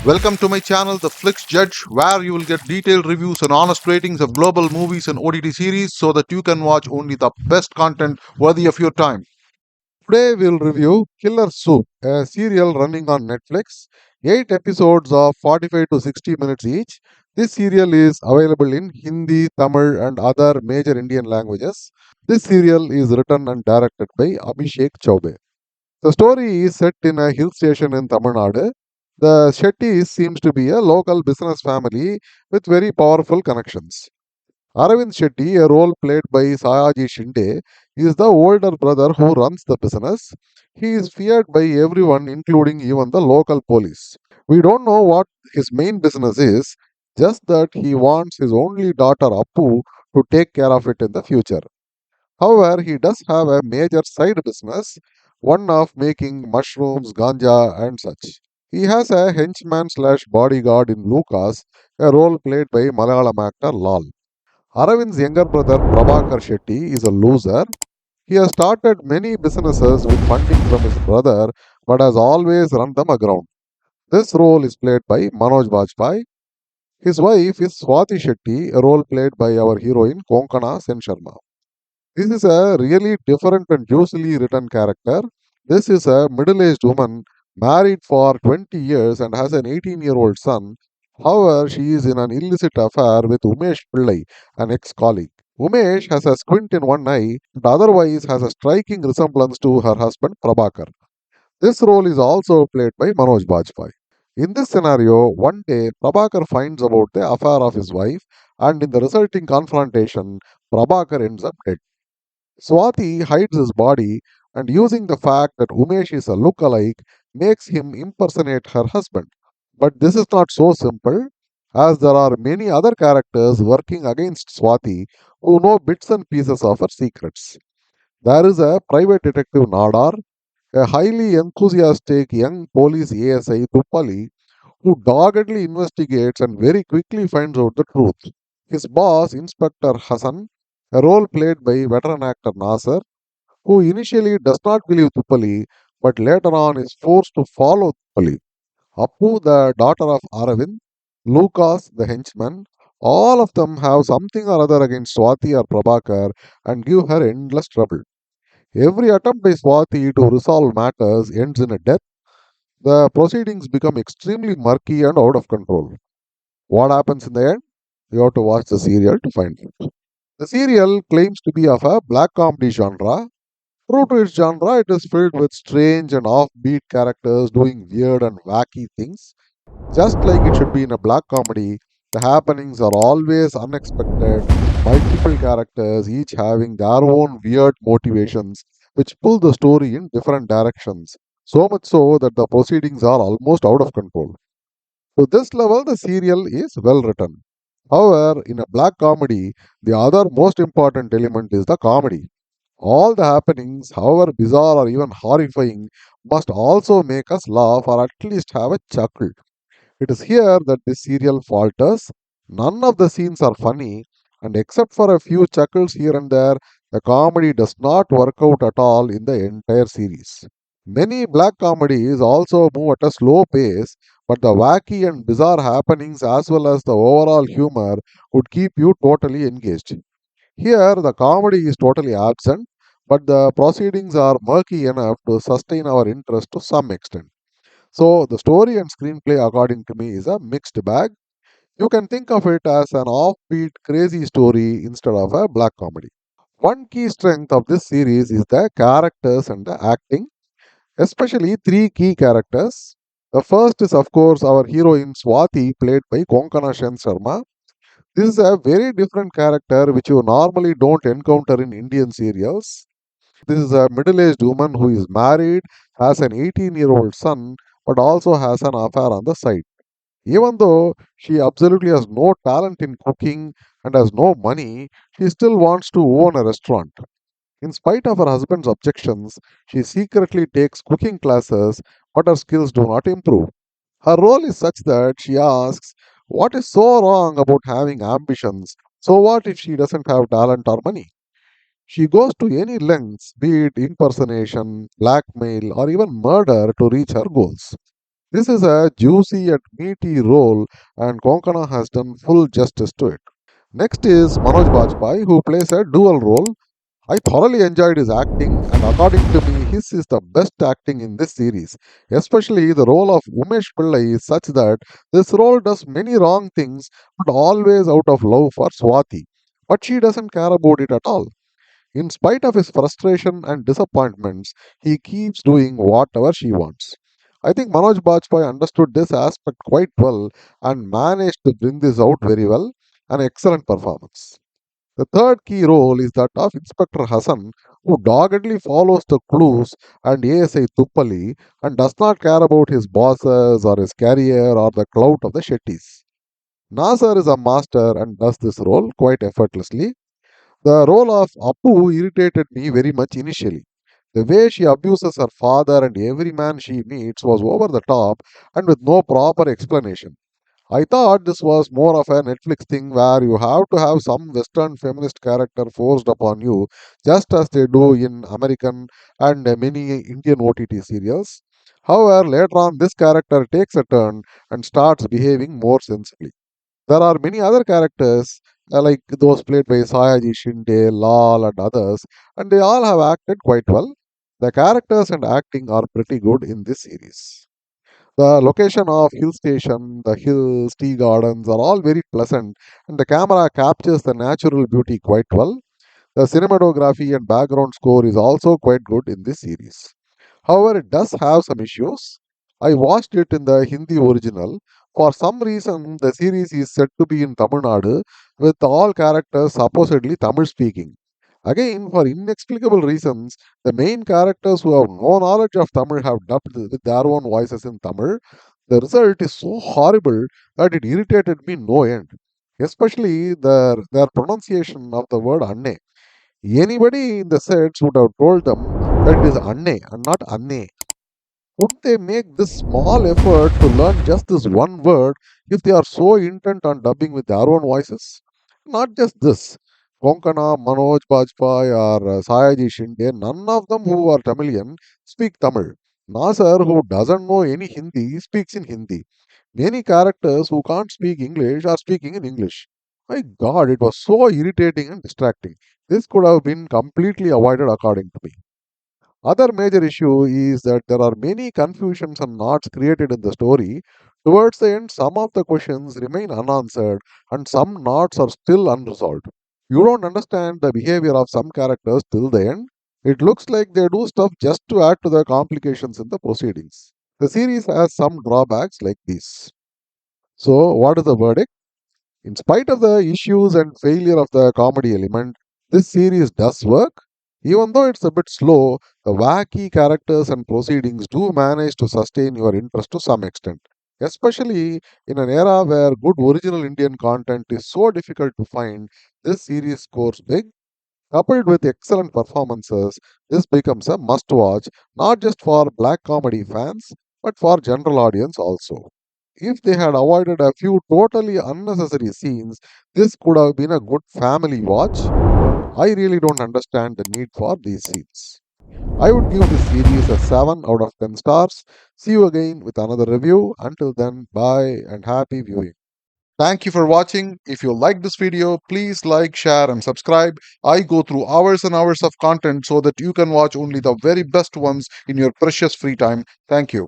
Welcome to my channel, The Flix Judge, where you will get detailed reviews and honest ratings of global movies and OTT series so that you can watch only the best content worthy of your time. Today we'll review Killer Soup, a serial running on Netflix. 8 episodes of 45 to 60 minutes each. This serial is available in Hindi, Tamil, and other major Indian languages. This serial is written and directed by Abhishek Chaubey. The story is set in a hill station in Tamil Nadu. The Shetties seems to be a local business family with very powerful connections. Aravind Shetty, a role played by Sayaji Shinde, is the older brother who runs the business. He is feared by everyone, including even the local police. We don't know what his main business is, just that he wants his only daughter Appu to take care of it in the future. However, he does have a major side business, one of making mushrooms, ganja, and such. He has a henchman slash bodyguard in Lucas, a role played by Malayalam actor Lal. Aravind's younger brother Prabhakar Shetty is a loser. He has started many businesses with funding from his brother, but has always run them aground. This role is played by Manoj Bajpayee. His wife is Swati Shetty, a role played by our heroine Konkana Sen Sharma. This is a really different and juicily written character. This is a middle aged woman married for 20 years and has an 18-year-old son. However, she is in an illicit affair with Umesh Pillai, an ex colleague. Umesh has a squint in one eye but otherwise has a striking resemblance to her husband Prabhakar. This role is also played by Manoj Bajpayee. In this scenario, one day Prabhakar finds about the affair of his wife, and in the resulting confrontation, Prabhakar ends up dead. Swati hides his body and, using the fact that Umesh is a look-alike, makes him impersonate her husband. But this is not so simple, as there are many other characters working against Swati who know bits and pieces of her secrets. There is a private detective Nadar, a highly enthusiastic young police ASI Tupali, who doggedly investigates and very quickly finds out the truth. His boss, Inspector Hassan, a role played by veteran actor Nasser, who initially does not believe Tupali but later on is forced to follow Tupali. Appu, the daughter of Aravind, Lucas, the henchman, all of them have something or other against Swati or Prabhakar and give her endless trouble. Every attempt by Swati to resolve matters ends in a death. The proceedings become extremely murky and out of control. What happens in the end? You have to watch the serial to find out. The serial claims to be of a black comedy genre. True to its genre, it is filled with strange and offbeat characters doing weird and wacky things. Just like it should be in a black comedy, the happenings are always unexpected, multiple characters, each having their own weird motivations, which pull the story in different directions. So much so that the proceedings are almost out of control. To this level, the serial is well written. However, in a black comedy, the other most important element is the comedy. All the happenings, however bizarre or even horrifying, must also make us laugh or at least have a chuckle. It is here that this serial falters. None of the scenes are funny, and except for a few chuckles here and there, the comedy does not work out at all in the entire series. Many black comedies also move at a slow pace, but the wacky and bizarre happenings as well as the overall humor would keep you totally engaged. Here, the comedy is totally absent, but the proceedings are murky enough to sustain our interest to some extent. So, the story and screenplay, according to me, is a mixed bag. You can think of it as an offbeat, crazy story instead of a black comedy. One key strength of this series is the characters and the acting, especially three key characters. The first is, of course, our heroine Swati, played by Konkana Sharma. This is a very different character which you normally don't encounter in Indian serials. This is a middle aged woman who is married, has an 18-year-old son, but also has an affair on the side. Even though she absolutely has no talent in cooking and has no money, she still wants to own a restaurant. In spite of her husband's objections, she secretly takes cooking classes, but her skills do not improve. Her role is such that she asks, what is so wrong about having ambitions? So, what if she doesn't have talent or money? She goes to any lengths, be it impersonation, blackmail, or even murder, to reach her goals. This is a juicy and meaty role, and Konkana has done full justice to it. Next is Manoj Bajpayee, who plays a dual role. I thoroughly enjoyed his acting, and according to me, his is the best acting in this series. Especially the role of Umesh Pillai is such that this role does many wrong things, but always out of love for Swati. But she doesn't care about it at all. In spite of his frustration and disappointments, he keeps doing whatever she wants. I think Manoj Bajpayee understood this aspect quite well and managed to bring this out very well. An excellent performance. The third key role is that of Inspector Hassan, who doggedly follows the clues, and ASI Tuppali and does not care about his bosses or his career or the clout of the Shetties. Nasser is a master and does this role quite effortlessly. The role of Apu irritated me very much initially. The way she abuses her father and every man she meets was over the top and with no proper explanation. I thought this was more of a Netflix thing where you have to have some Western feminist character forced upon you, just as they do in American and many Indian OTT serials. However, later on, this character takes a turn and starts behaving more sensibly. There are many other characters, like those played by Sayaji, Shinde, Lal, and others, and they all have acted quite well. The characters and acting are pretty good in this series. The location of hill station, the hills, tea gardens are all very pleasant, and the camera captures the natural beauty quite well. The cinematography and background score is also quite good in this series. However, it does have some issues. I watched it in the Hindi original. For some reason, the series is said to be in Tamil Nadu, with all characters supposedly Tamil speaking. Again, for inexplicable reasons, the main characters who have no knowledge of Tamil have dubbed with their own voices in Tamil. The result is so horrible that it irritated me no end, especially their pronunciation of the word Anne. Anybody in the sets would have told them that it is Anne and not Anne. Would they make this small effort to learn just this one word if they are so intent on dubbing with their own voices? Not just this. Konkana, Manoj Bajpayee, or Sayaji Shinde, none of them who are Tamilian speak Tamil. Nasser, who doesn't know any Hindi, speaks in Hindi. Many characters who can't speak English are speaking in English. My god, it was so irritating and distracting. This could have been completely avoided according to me. Other major issue is that there are many confusions and knots created in the story. Towards the end, some of the questions remain unanswered and some knots are still unresolved. You don't understand the behavior of some characters till the end. It looks like they do stuff just to add to the complications in the proceedings. The series has some drawbacks like this. So, what is the verdict? In spite of the issues and failure of the comedy element, this series does work. Even though it's a bit slow, the wacky characters and proceedings do manage to sustain your interest to some extent. Especially in an era where good original Indian content is so difficult to find, this series scores big. Coupled with excellent performances, this becomes a must watch not just for black comedy fans but for general audience also. If they had avoided a few totally unnecessary scenes, this could have been a good family watch. I really don't understand the need for these scenes. I would give this series a 7 out of 10 stars. See you again with another review. Until then, bye and happy viewing. Thank you for watching. If you like this video, please like, share, and subscribe. I go through hours and hours of content so that you can watch only the very best ones in your precious free time. Thank you.